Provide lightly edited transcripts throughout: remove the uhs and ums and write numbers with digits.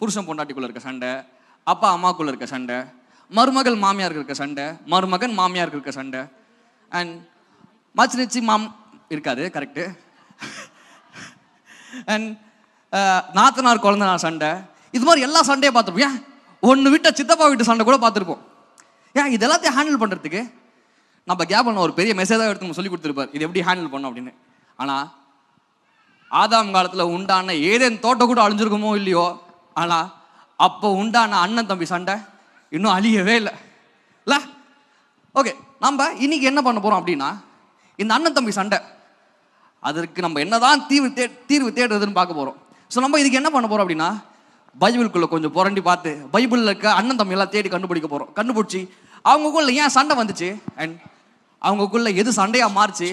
புருஷன் பொண்டாட்டிக்குள்ள இருக்க சண்டை, அப்பா அம்மாக்குள்ள இருக்க சண்டை, மருமகள் மாமியாருக்கு இருக்க சண்டை, மருமகன் மாமியாருக்கு இருக்க சண்டை, அண்ட் மச்சினிச்சி இருக்காது கரெக்டு, அண்ட் நாத்தனார் குழந்தைனார் சண்டை, இது மாதிரி எல்லா சண்டையும் பார்த்துருப்போம். ஏன் ஒன்று விட்ட சித்தப்பா வீட்டு சண்டை கூட பார்த்துருப்போம். ஏன் இது எல்லாத்தையும் ஹேண்டில் பண்ணுறதுக்கு நம்ம கேபிள் ஒரு பெரிய மெசேஜாக எடுத்து சொல்லி கொடுத்துருப்பார், இது எப்படி ஹேண்டில் பண்ணோம் அப்படின்னு. ஆனால் ஆதாம் காலத்தில் உண்டான ஏதேன் தோட்டம் கூட அழிஞ்சிருக்குமோ இல்லையோ, ஆனால் அப்போ உண்டான அண்ணன் தம்பி சண்டை இன்னும் அழியவே இல்லை. ஓகே, நம்ம இன்னைக்கு என்ன பண்ண போகிறோம் அப்படின்னா, இந்த அண்ணன் தம்பி சண்டை அதற்கு நம்ம என்னதான் தீர்வு தேடுறதுன்னு பார்க்க போகிறோம். ஸோ நம்ம இதுக்கு என்ன பண்ண போகிறோம் அப்படின்னா, பைபிளுக்குள்ளே கொஞ்சம் புரண்டி பார்த்து பைபிளில் இருக்க அண்ணன் தம்பி எல்லாம் தேடி கண்டுபிடிக்க போகிறோம். கண்டுபிடிச்சி அவங்கக்குள்ள ஏன் சண்டை வந்துச்சு, அண்ட் அவங்கக்குள்ள எது சண்டையாக மாறிச்சு,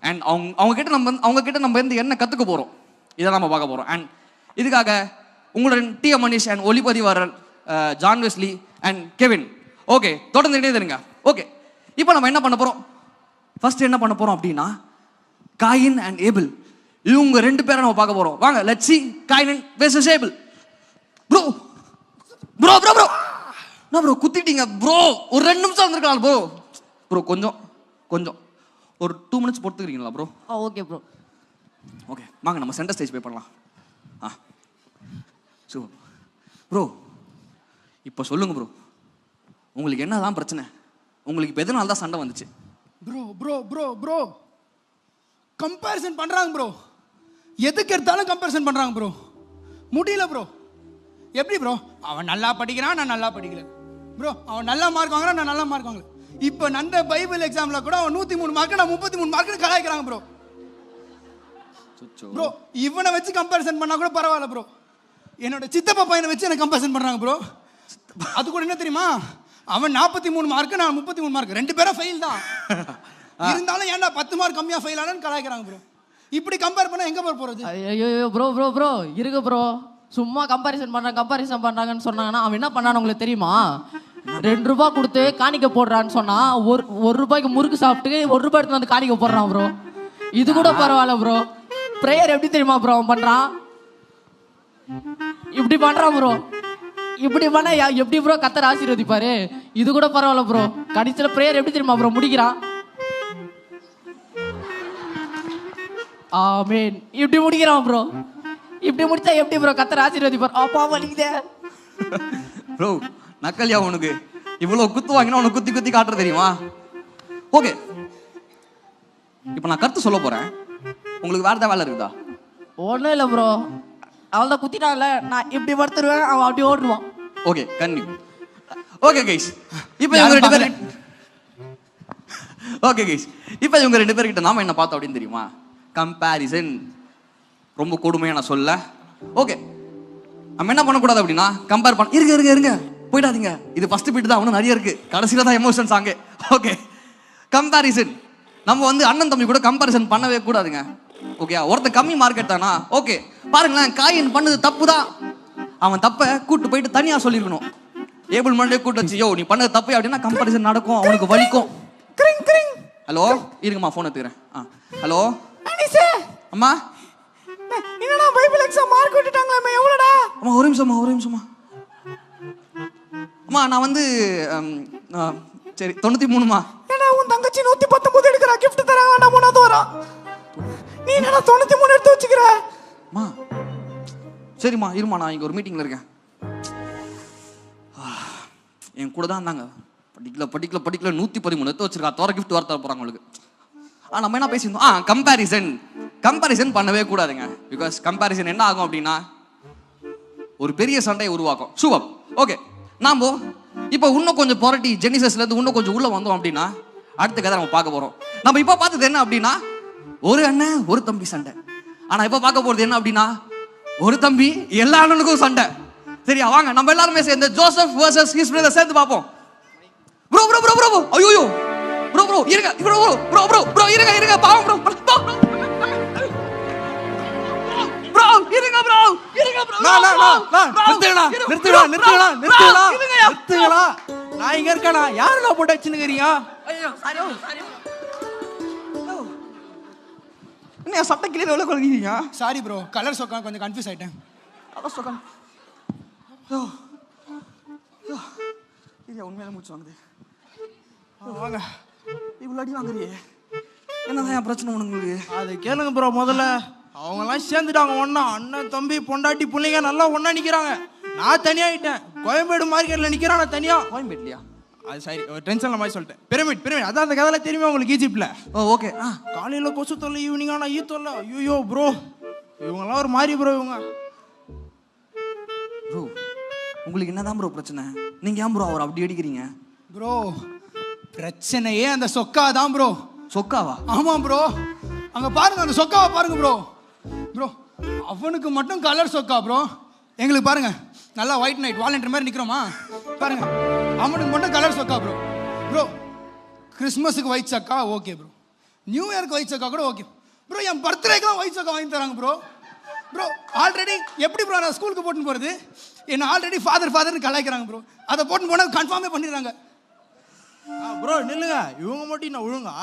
அண்ட் அவங்கக்கிட்ட நம்ம என்ன கற்றுக்க போகிறோம், இதை நம்ம பார்க்க போகிறோம். அண்ட் இதுக்காக உங்களுடன் டிஎம் மனிஷ் அண்ட் ஒளிப்பதிவாளர் John Wesley and Kevin. Okay, தொடர்ந்து இணையதுங்க. ஓகே, இப்போ நம்ம என்ன பண்ண போகிறோம், ஃபர்ஸ்ட் என்ன பண்ண போகிறோம் அப்படின்னா, காயின் அண்ட் ஏபிள் இவங்க 2 பேரை நம்ம பார்க்க போகிறோம். வாங்க, let's see coin versus able. Bro bro bro bro என்ன ப்ரோ குத்திட்டீங்க ப்ரோ, ஒரு 2 நிமிஷம் வந்திருக்கலாம் ப்ரோ. ப்ரோ கொஞ்சம் ஒரு 2 மினிட்ஸ் பொறுத்துக்கிறீங்களா ப்ரோ? Okay bro. ஓகே, வாங்க நம்ம சென்டர் ஸ்டேஜ் பே பண்ணலாம். Super bro. இப்போ சொல்லுங்க ப்ரோ, உங்களுக்கு என்னதான் பிரச்சனை, உங்களுக்கு இப்போ எதனால தான் சண்டை வந்துச்சு? Bro bro bro bro comparison பண்ணுறாங்க ப்ரோ, எதுக்கு எடுத்தாலும் கம்பேரிசன் பண்ணுறாங்க ப்ரோ, முடியல ப்ரோ. எப்படி ப்ரோ, அவன் நல்லா படிக்கிறான், நான் நல்லா படிக்கல ப்ரோ, அவன் நல்லா மார்க் வாங்குறான், நான் நல்லா மார்க் வாங்கல. இப்போ நந்த பைபிள் எக்ஸாமில் கூட அவன் 103 மார்க்கு, நான் 33 மார்க்குன்னு கலாய்க்கிறாங்க ப்ரோ. ப்ரோ இவனை வச்சு கம்பேரிசன் பண்ணால் கூட பரவாயில்ல ப்ரோ, என்னோட சித்தப்பா பையனை வச்சு எனக்கு கம்பேரிசன் பண்ணுறாங்க ப்ரோ. அது கூட என்ன தெரியுமா, அவன் 43 மார்க்கு, நான் 33 மார்க், 2 பேரும் ஃபெயில் தான். இருந்தாலும் ஏன்டா 10 மார்க் கம்மியாக ஃபெயில் ஆனான்னு கலாய்க்கிறாங்க ப்ரோ. இப்படி கம்பேர் பண்ணால் எங்கே போகிறது? ஐயோ ப்ரோ ப்ரோ ப்ரோ இருக்கு ப்ரோ, சும்மா கம்பேரிசன் பண்ணுறாங்கன்னு சொன்னாங்கன்னா அவன் என்ன பண்ணான்னு உங்களுக்கு தெரியுமா? 2 ரூபாய் கொடுத்து காணிக்க போடுறான்னு சொன்னா, ஒரு ரூபாய்க்கு முறுக்கு சாப்பிட்டு 1 ரூபாய் எடுத்து வந்து காணிக்க போடுறான் ப்ரோ. இது கூட பரவாயில்ல ப்ரோ. ப்ரேயர் எப்படி தெரியுமா ப்ரோ அவன் பண்றான், இப்படி பண்றான் ப்ரோ. இப்படி பண்ணா எப்படி ப்ரோ கர்த்தர் ஆசீர்வதிப்பாரு? இது கூட பரவாயில்ல ப்ரோ. கடைசியில் ப்ரேயர் எப்படி தெரியுமா ப்ரோ முடிக்கிறான், ஆமென் இப்படி முடிக்கிறான் ப்ரோ. இப்படி முடிச்சா எப்படி ப்ரோ கர்த்தர் ஆசீர்வதிப்பார்? அப்பா வலிக்குதே ப்ரோ. நக்கல்யா உனக்கு இவ்வளவு குத்து வாங்கினா உனக்கு குத்தி குத்தி காட்டுற தெரியுமா? ஓகே, இப்போ நான் கருத்து சொல்ல போறேன், உங்களுக்கு வேற ஏதாவது வேலை இருக்குதா? ஒன்றும் இல்லை ப்ரோ, அவள் தான் குத்திட்டான்ல, நான் இப்படி படுத்துருவேன், அவன் அப்படி ஓடுவான். ஓகே கண்ணி. ஓகே கைஸ், இப்போ இவங்க 2 பேர் ஓகே கைஸ், இப்போ இவங்க 2 பேர்கிட்ட நாம என்ன பார்த்தோம் அப்படின்னு தெரியுமா? கம்பேரிசன். ரொம்ப கொடுமையா நான் சொல்ல. ஓகே, நம்ம என்ன பண்ணக்கூடாது அப்படின்னா, கம்பேர் பண்ண இருங்க போயிடாதீங்க, இது ஃபர்ஸ்ட் பீட் தான், இன்னும் நிறைய இருக்கு, கடைசியில தான் எமோஷன்ஸ் ஆங்க. Okay, comparison. நம்ம வந்து அண்ணன் தம்பி கூட கம்பேரிசன் பண்ணவே கூடாதுங்க. ஓகே, ஒருத்தன் கம்மி மார்க் எடுத்தானா, ஓகே பாருங்களேன், காயின் பண்ணது தப்பு தான், அவன் தப்பை கூட்டு போயிட்டு தனியா சொல்லிருக்கணும். ஏபிள் மண்டே கூட்டு வச்சு, யோ நீ பண்ணது தப்பு அப்படின்னா கம்பேரிசன் நடக்கும், அவனுக்கு வலிக்கும். ஹலோ இருங்கம்மா, போன் எடுத்துக்கிறேன். ஹலோ அம்மா, என்னடா பைபிள் எக்ஸாம் மார்க் விட்டுட்டாங்களே, எவ்வளோடா? அம்மா ஒரு நிமிஷமா அம்மா, நான் வந்து சரி 93மா. ஏன்னா உன் தங்கச்சி 119 எடுக்கிறா, கிஃப்ட் தராங்க, 3வது வரான், நீ என்னடா 93 எடுத்து வச்சுக்கிற? அம்மா சரிம்மா இருமா, நான் இங்கே ஒரு மீட்டிங்கில் இருக்கேன். என் கூட தான் இருந்தாங்க, படிக்கல 113 எடுத்து வச்சிருக்கா, தோற கிஃப்ட் வர தர போகிறாங்க உங்களுக்கு. நம்ம என்ன பேசியிருந்தோம், கம்பேரிசன் பண்ணவே கூடாதுங்க. பிகாஸ் கம்பேரிசன் என்ன ஆகும் அப்படின்னா, ஒரு பெரிய சண்டையை உருவாக்கும். சூப்பர். ஓகே, நாம இப்போ இன்னும் கொஞ்சம் புரட்டி ஜெனிசஸ்லேருந்து இன்னும் கொஞ்சம் உள்ள வந்தோம் அப்படின்னா, அடுத்த கதை நம்ம பார்க்க போகிறோம். நம்ம இப்போ பார்த்தது என்ன அப்படின்னா, ஒரு அண்ணன் ஒரு தம்பி சண்டை. ஆனால் இப்போ பார்க்க போகிறது என்ன அப்படின்னா, ஒரு தம்பி எல்லா அண்ணனுக்கும் சண்டை. சரியா, வாங்க நம்ம எல்லாருமே சேர்ந்து ஜோசப் வர்சஸ் ஹிஸ் பிரதர் சேர்ந்து பார்ப்போம். ப்ரோ ப்ரோ ப்ரோ ப்ரோ ஐயோ ப்ரோ ப்ரோ இருங்க ப்ரோ ப்ரோ ப்ரோ ப்ரோ இருங்க பாவம் ப்ரோ நிறுத்துங்களா, நான் இங்க இருக்கேனா? யாருல போட்டு வச்சுக்கிறீங்க? என்ன சட்டை கிளியர் எவ்வளவு கொள்கிறீங்க? சாரி ப்ரோ, கலர் சொக்கா கொஞ்சம் கன்ஃபியூஸ் ஆயிட்டேன். கலர் சொக்கா உண்மையில மூச்சு வாங்குது. வாங்க. இவ்வளோ அடி வாங்குறியே, என்னதான் என் பிரச்சனை உங்களுக்கு? அது கேளுங்க ப்ரோ. முதல்ல அவங்கெல்லாம் சேர்ந்துட்டாங்க ஒன்றா. அண்ணன் தம்பி பொண்டாட்டி பிள்ளைங்க நல்லா ஒன்றா நிற்கிறாங்க. நான் தனியாகிட்டேன். கோயம்பேடு மார்க்கெட்டில் நிற்கிறான் நான் தனியாக. கோயம்பேட்லையா? அது சரி, ஒரு டென்ஷனில் மாதிரி சொல்லிட்டேன். பிரமிட் அதான் அந்த கதையில தெரியுமா உங்களுக்கு ஈஜிப்டில்? ஓகே. காலையில் கொசு தொல்லை, ஈவினிங் ஆனால் ஈ தொல்லை. ஐயோ ப்ரோ, இவங்கெல்லாம் ஒரு மாதிரி ப்ரோ. இவங்க ப்ரோ, உங்களுக்கு என்னதான் ப்ரோ பிரச்சனை? நீங்கள் ஏன் ப்ரோ அவர் அப்படி அடிக்கிறீங்க? ப்ரோ பிரச்சனையே அந்த சொக்கா தான் ப்ரோ. சொக்காவா? ஆமாம் ப்ரோ. அங்கே பாருங்க, அந்த சொக்காவை பாருங்க ப்ரோ. ப்ரோ அவனுக்கு மட்டும் கலர் சொக்கா ப்ரோ. எங்களுக்கு பாருங்க நல்லா ஒயிட் நைட் வாலண்டியர் மாதிரி நிற்கிறோமா பாருங்க. அவனுக்கு மட்டும் கலர் சொக்கா ப்ரோ. ப்ரோ கிறிஸ்மஸுக்கு ஒயிட் சொக்கா ஓகே ப்ரோ. நியூ இயர்க்கு ஒயிட் சொக்கா கூட ஓகே ப்ரோ. என் பர்த்டேக்கெலாம் ஒயிட் சொக்கா வாங்கி தராங்க ப்ரோ. ப்ரோ ஆல்ரெடி எப்படி ப்ரோ நான் ஸ்கூலுக்கு போட்டுன்னு போகிறது? என்ன ஆல்ரெடி ஃபாதர்னு கலாய்க்கிறாங்க ப்ரோ. அதை போட்டுன்னு போனால் கன்ஃபார்மே பண்ணிடுறாங்க. ப்ரோ நில்லுங்க. இவங்க மட்டும் என்ன ஒழுங்கா?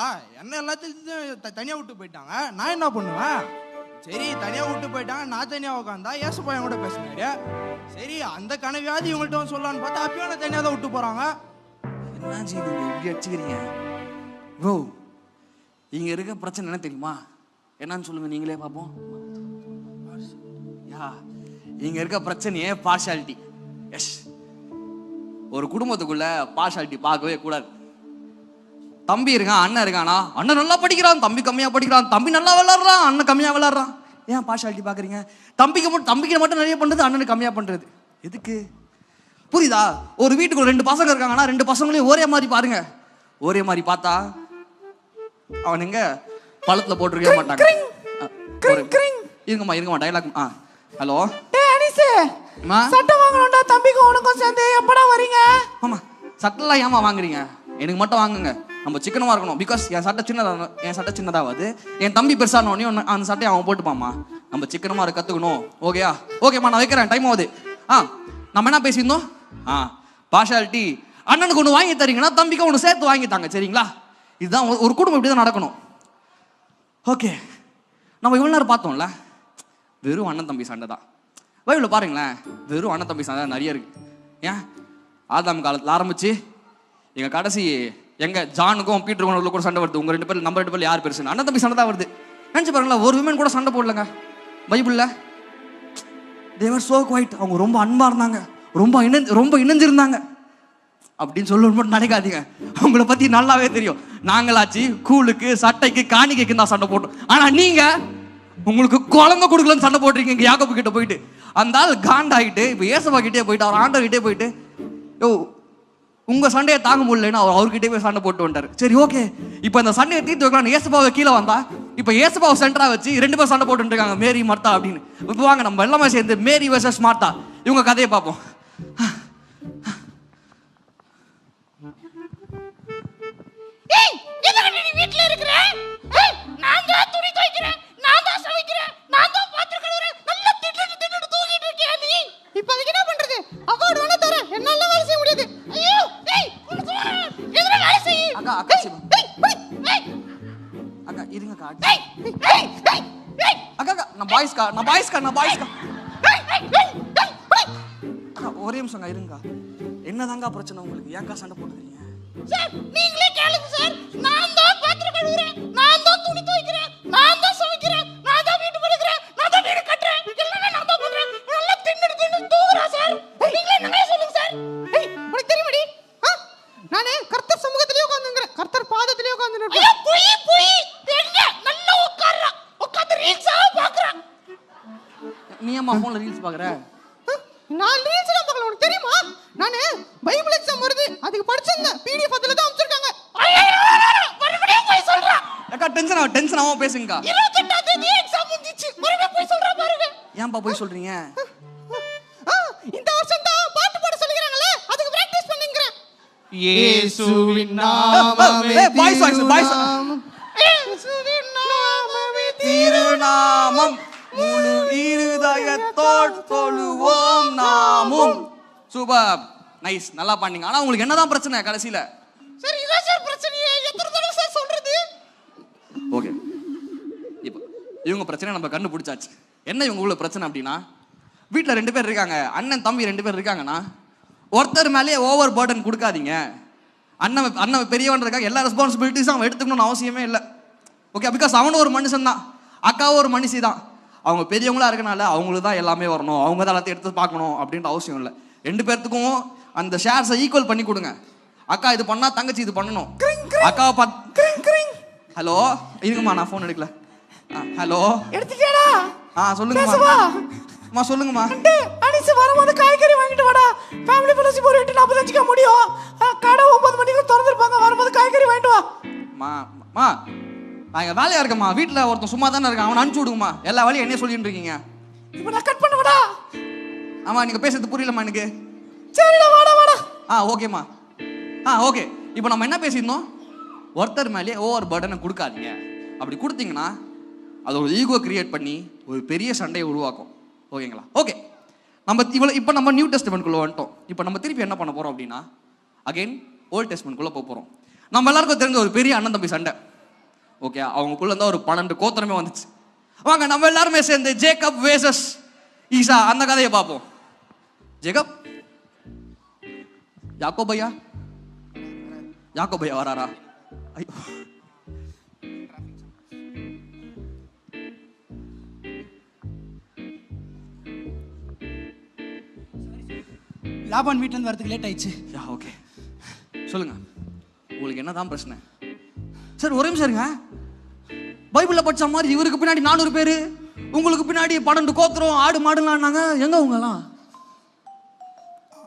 என்ன எல்லாத்தையும் தனியாக விட்டு போயிட்டாங்க. நான் என்ன பண்ணுவேன்? சரி தனியாக விட்டு போயிட்டாங்க, நான் தனியாக உட்காந்தா ஏசு பையன் கூட பேசினாரு. சரி அந்த கனவியாவது இவங்கள்ட்ட வந்து சொல்லலான்னு பார்த்தா அப்பயும் நான் தனியாக தான் விட்டு போகிறாங்க. என்ன செய்யுங்க இப்படி அடிச்சுக்கிறீங்க? ப்ரோ இங்கே இருக்க பிரச்சனை என்ன தெரியுமா? என்னன்னு சொல்லுங்க நீங்களே பார்ப்போம். யா, இங்கே இருக்க பிரச்சனையே பார்ஷாலிட்டி. எஸ், ஒரு குடும்பத்துக்குள்ள பார்ஷாலிட்டி பார்க்கவே கூடாது. தம்பி இருக்கான், அண்ணன் இருக்கானா, அண்ணன் நல்லா படிக்கிறான், தம்பி கம்மியாக படிக்கிறான், தம்பி நல்லா விளாட்றான், அண்ணன் கம்மியாக விளாட்றான். ஏன் பார்ஷாலிட்டி பார்க்குறீங்க? தம்பிக்கு மட்டும் நிறைய பண்ணுறது, அண்ணனுக்கு கம்மியாக பண்ணுறது எதுக்கு? புரியுதா? ஒரு வீட்டுக்குள்ள 2 பசங்க இருக்காங்கன்னா 2 பசங்களையும் ஒரே மாதிரி பாருங்க. ஒரே மாதிரி பார்த்தா அவன் எங்க பழத்தில் போட்டுருக்கவே மாட்டாங்க. இருங்கம்மா டைலாக். ஹலோ சட்டம் வாங்கணும்டா, தம்பிக்கு உனக்கும் சேர்ந்து எப்படா வரீங்க? ஆமா, சட்டெல்லாம் ஏமா வாங்குறீங்க? எனக்கு மட்டும் வாங்குங்க. நம்ம சிக்கனமா இருக்கணும். பிகாஸ் என் சட்டை சின்னதாவது என் தம்பி பெருசானோடனே அந்த சட்டையை அவன் போட்டுப்பாமா. நம்ம சிக்கனமா இருக்க கத்துக்கணும். ஓகேயா? ஓகேம்மா, நான் வைக்கிறேன், டைம் ஆகுது. நம்ம என்ன பேசியிருந்தோம்? பார்ஷாலிட்டி. அண்ணனுக்கு ஒன்று வாங்கி தரீங்கன்னா தம்பிக்கு ஒன்று சேர்த்து வாங்கி தாங்க, சரிங்களா? இதுதான் ஒரு குடும்பம், இப்படி தான் நடக்கணும். ஓகே, நம்ம இவ்வளோ நேரம் பார்த்தோம்ல, வெறும் அண்ணன் தம்பி சண்டை தான். பைபிளில் பாருங்களேன், வெறும் அண்ணன் தம்பி சண்டை நிறைய இருக்கு. ஏன் ஆதாம் காலத்தில் ஆரம்பிச்சு எங்க கடைசி எங்க ஜானுக்கும் பீட்டருக்கும் கூட சண்டை வருது. உங்க 2 பேர், நம்ம 2 பேர் யார் பெருசு? அண்ணன் தம்பி சண்டை தான் வருது. நினைச்சு பாருங்களேன், ஒரு விமன் கூட சண்டை போடலங்க பைபிளில். தேவர் சோ குவைட். அவங்க ரொம்ப அன்பா இருந்தாங்க, ரொம்ப இணைஞ்சிருந்தாங்க அப்படின்னு சொல்லணும் மட்டும் நினைக்காதீங்க. அவங்கள பத்தி நல்லாவே தெரியும். நாங்களாச்சு கூழுக்கு சட்டைக்கு காணிக்கைக்கு தான் சண்டை போட்டோம். ஆனா நீங்க உங்களுக்கு குழந்தை கொடுக்கலன்னு சண்டை போட்டிருக்கீங்க யாக்கோபு கிட்ட போயிட்டு. அந்த ஆள் காண்டாகிட்டு இப்போ ஏசப்பா கிட்டே போயிட்டு அவர் ஆண்டவர்கிட்டே போயிட்டு, யோ உங்க சண்டையை தாங்க முடியலன்னு அவர்கிட்டே போய் சண்டை போட்டு வந்துட்டாரு. சரி ஓகே, இப்போ இந்த சண்டையை தீர்த்து வைக்கலாம். ஏசப்பாவை கீழே வந்தா இப்போ ஏசப்பாவை சென்டரா வச்சு 2 பேர் சண்டை போட்டு இருக்காங்க, மேரி மார்த்தா அப்படின்னு. இப்போ வாங்க நம்ம எல்லாமே சேர்ந்து மேரி வெர்சஸ் மார்த்தா இவங்க கதையை பார்ப்போம். வீட்டுல இருக்கிறேன், நான் தான் துணி துவைக்கிறேன், நான் தான் சமைக்கிறேன், நான் தான் பாத்திரம் கழுவுறேன், நல்லா திட்டு தூங்கிட்டு இருக்கேன். நீ இப்ப அதுக்கு என்ன பண்றது? அவார்டு வேணா தரேன், என்னால வேலை செய்ய முடியாது. ஐயோ ஏய் உனக்கு எதுல வேலை செய்ய? அக்கா இருங்க அக்கா, நான் பாய்ஸ்கா ஒரே நிமிஷம் இருங்க. என்னதாங்க பிரச்சனை உங்களுக்கு? ஏன்க்கா சண்டை போட்டுக்கிறீங்க? சார் நீங்களே கேளுங்க சார். நான் தான் பாத்திரம் கழுவுறேன், நான் தான் துணி துவைக்கிறேன், நான் தான் சமைக்கிறேன், நான் தான் வீட்டு பெருக்கிறேன், நான் தான் வீடு கட்டுறேன், எல்லாமே நான் தான் பண்றேன். நல்லா தின்னு தூங்குறா சார். நீங்களே என்னங்க சொல்லுங்க சார். ஏய் உனக்கு தெரியுமாடி? நானே கர்த்தர் சமூகத்திலே உட்கார்ந்துங்கறேன், கர்த்தர் பாதத்திலே உட்கார்ந்துறேன். ஐயோ போய் எங்க நல்லா உட்கார்றா, உட்கார்ந்து ரீல்ஸா பாக்குறா. நீ அம்மா போன்ல ரீல்ஸ் பாக்குற? நான் ரீல்ஸ் எல்லாம் பார்க்கல, உனக்கு தெரியுமா? நானே பைபிள் எக்ஸாம் வருது, அதுக்கு படிச்சிருந்தேன். பிடிஎஃப் அதுல தான் அனுப்பிச்சிருக்காங்க. மறுபடியும் போய் சொல்றா. அக்கா டென்ஷன் ஆகாம பேசுங்கக்கா. 28ஆம் தேதி எக்ஸாம் முடிஞ்சிச்சு, மறுபடியும் போய் சொல்றா பாருங்க. ஏன்பா போய் சொல்றீங்க? இந்த வருஷம் தான் பாட்டு பாட சொல்லிக்கறாங்களே, அதுக்கு பிராக்டீஸ் பண்ணுங்கறேன். இயேசுவின் நாமமே இயேசுவின் நாமமே திருநாமம் முழு இருதயத்தோடு தொழுவோம் நாமும். சூப்பர், நைஸ், நல்லா பண்ணீங்க. ஆனா உங்களுக்கு என்னதான் பிரச்சனை கடைசியில? சரி இதான் சார் பிரச்சனையே. எத்தனை தடவை சார் சொல்றது? ஓகே, இப்போ இவங்க பிரச்சனை நம்ம கண்டுபிடிச்சாச்சு. என்ன இவங்க உள்ள பிரச்சனை அப்படின்னா, வீட்டில் 2 பேர் இருக்காங்க, அண்ணன் தம்பி 2 பேர் இருக்காங்கன்னா ஒருத்தர் மேலேயே ஓவர் பர்டன் கொடுக்காதீங்க. அண்ணன் பெரியவன் இருக்காங்க, எல்லா ரெஸ்பான்சிபிலிட்டிஸும் அவன் எடுத்துக்கணும்னு அவசியமே இல்லை. ஓகே, பிகாஸ் அவனும் ஒரு மனுஷன் தான், அக்காவும் ஒரு மனுஷி தான். அவங்க பெரியவங்களா இருக்கனால அவங்களுக்கு தான் எல்லாமே வரணும், அவங்க தான் எல்லாத்தையும் எடுத்து பார்க்கணும் அப்படின்ற அவசியம் இல்லை. 2 பேர்த்துக்கும் அந்த ஷேர்ஸை ஈக்குவல் பண்ணி கொடுங்க. அக்கா இது பண்ணா தங்கச்சி இது பண்ணணும். அக்காவை ஹலோ இருக்குமா, நான் ஃபோன் எடுக்கல. ஹலோ எடுத்துட்டியாடா? சொல்லுங்கம்மா. அம்மா சொல்லுங்கம்மா. அனிசு வரும்போது காய்கறி வாங்கிட்டு வாடா. ஃபேமிலி பிளஸ் ஒரு 8:45க்கு முடியும். கடை 9 மணிக்கு திறந்துருப்பாங்க. வரும்போது காய்கறி வாங்கிட்டு வா. மா நான் இங்கே வேலையா இருக்கேம்மா, வீட்டில் ஒருத்தன் சும்மா தானே இருக்கான், அவனை அனுப்பிச்சு விடுங்கம்மா. எல்லா வேலையும் என்ன சொல்லிட்டு இருக்கீங்க? இப்போ நான் கட் பண்ணுவடா. ஆமா, நீங்க பேசுறது புரியலம்மா எனக்கு. சரிடா, வாடா. ஓகேம்மா. ஓகே, இப்போ நம்ம என்ன பேசியிருந்தோம்? ஒருத்தர் மேலேயே ஓவர் பர்டனை கொடுக்காதீங்க. அப்படி கொடுத்தீங்கன்னா அது ஒரு ஈகோ கிரியேட் பண்ணி ஒரு பெரிய சண்டையை உருவாக்கும். ஓகேங்களா? ஓகே, இப்போ நம்ம நியூ டெஸ்டமெண்ட்குள்ளே வந்துட்டோம். இப்போ நம்ம திருப்பி என்ன பண்ண போகிறோம் அப்படின்னா, அகைன் ஓல்ட் டெஸ்டமெண்ட்குள்ளே போக போகிறோம். நம்ம எல்லாருக்கும் தெரிஞ்ச ஒரு பெரிய அண்ணன் தம்பி சண்டை. ஓகே, அவங்களுக்குள்ள இருந்தால் ஒரு 12 கோத்திரமே வந்துச்சு. வாங்க நம்ம எல்லாருமே சேர்ந்து ஜேக்கப் வேசஸ் ஈசா அந்த கதையை பார்ப்போம். ஜேக்கப், யாக்கோபையா வராரா? ஐயோ, லாபான் வீட்டிலேருந்து வரதுக்கு லேட் ஆயிடுச்சு. ஓகே, சொல்லுங்க, உங்களுக்கு என்னதான் பிரச்சனை? சார் ஒரே நிமிஷம் இருங்க. பைபிளில் படிச்ச மாதிரி இவருக்கு பின்னாடி 400 பேர், உங்களுக்கு பின்னாடி 12 கோத்திரம், ஆடு மாடுலான்னாங்க. எங்க அவங்கலாம்?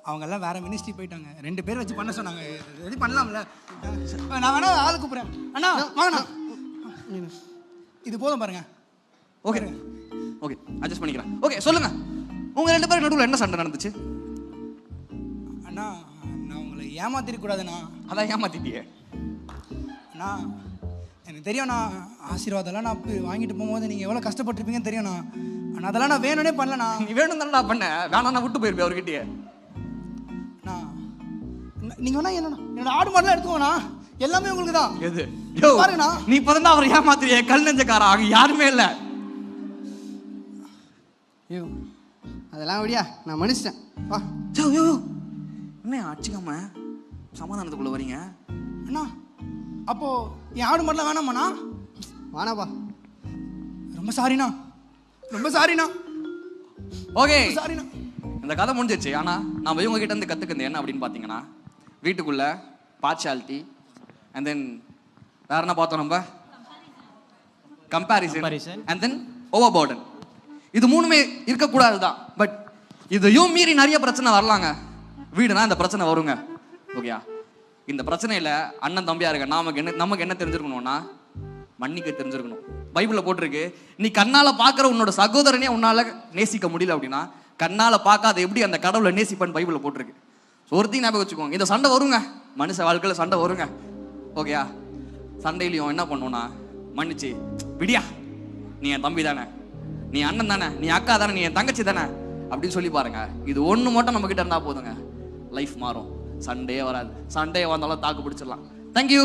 அவங்க எல்லாம் வேற மினிஸ்ட்ரி போயிட்டாங்க. 2 பேர் வச்சு பண்ண சொன்னாங்க. ரெடி பண்ணலாம்ல? நான் வேணா ஆளு கூப்பிடுறேன். அண்ணா வாங்கண்ணா, இது போதும் பாருங்க. ஓகே ஓகே, அட்ஜஸ்ட் பண்ணிக்கிறேன். ஓகே சொல்லுங்க, உங்க 2 பேருக்கு நடுவில் என்ன சண்டை நடந்துச்சு? அண்ணா, நான் உங்களை ஏமாத்திருக்கூடாதுண்ணா. அதான் ஏமாத்திட்டியே. அண்ணா, எனக்கு தெரியும்ண்ணா, ஆசீர்வாதம்லாம் நான் வாங்கிட்டு போகும்போது நீங்கள் எவ்வளோ கஷ்டப்பட்டிருப்பீங்கன்னு தெரியும்ண்ணா. ஆனால் அதெல்லாம் நான் வேணும்னே பண்ணலண்ணா. நீ வேணும் தானடா பண்ண, வேணா விட்டு போயிருப்பேன் அவர்கிட்டயே. நீங்க வேணா என்னோட ஆடு மாடெல்லாம் எடுத்துக்கோண்ணா, எல்லாமே உங்களுக்கு தான். எது பாருங்கண்ணா, நீ இப்பதான் அவர் ஏமாத்திரியே, கல் நெஞ்சக்காரா, அங்க யாருமே இல்ல. ஐயோ அதெல்லாம் விடியா, நான் மன்னிச்சிட்டேன். வா. என்ன அடிச்சுக்காம சமாதானத்துக்குள்ள வரீங்க? அண்ணா அப்போ என் ஆடு மாடெல்லாம் வேணாமாண்ணா? வானாப்பா. ரொம்ப சாரிண்ணா, ரொம்ப சாரிண்ணா. ஓகே சாரிண்ணா. இந்த கதை முடிஞ்சிச்சு. ஆனா நம்ம இவங்க கிட்ட இருந்து கத்துக்கிறது என்ன அப்படின்னு பாத்தீங்கன்னா, வீட்டுக்குள்ள பார்ஷாலிட்டி, அண்ட் தென் வேற என்ன பார்த்தோம் நம்ம? Comparison, and then over burden. இது 3மே இருக்கக்கூடாது தான். பட் இதையும் மீறி நிறைய பிரச்சனை வரலாங்க. வீடுனா இந்த பிரச்சனை வருங்க. ஓகேயா? இந்த பிரச்சனையில அண்ணன் தம்பியா இருக்க நமக்கு என்ன தெரிஞ்சிருக்கணும்னா, மன்னிக்க தெரிஞ்சிருக்கணும். பைபிள்ல போட்டிருக்கு, நீ கண்ணால பாக்குற உன்னோட சகோதரனே உன்னால நேசிக்க முடியல அப்படின்னா, கண்ணால பார்க்காத எப்படி அந்த கடவுளை நேசிப்பன்னு பைபிள்ல போட்டிருக்கு. ஒருத்தையும் ஞாபகம் வச்சுக்கோங்க, இந்த சண்டை வருங்க, மனுஷ வாழ்க்கையில சண்டை வருங்க. ஓகேயா? சண்டையிலையும் என்ன பண்ணுவோம்னா, மன்னிச்சு விடியா, நீ என் தம்பி தானே, நீ அண்ணன் தானே, நீ அக்கா தானே, நீ என் தங்கச்சி தானே அப்படின்னு சொல்லி பாருங்க. இது ஒண்ணு மட்டும் நம்ம கிட்ட இருந்தா போதுங்க, லைஃப் மாறும். சண்டே வராது. சண்டே வந்தாலும் தாக்கு பிடிச்சிடலாம். தேங்க்யூ.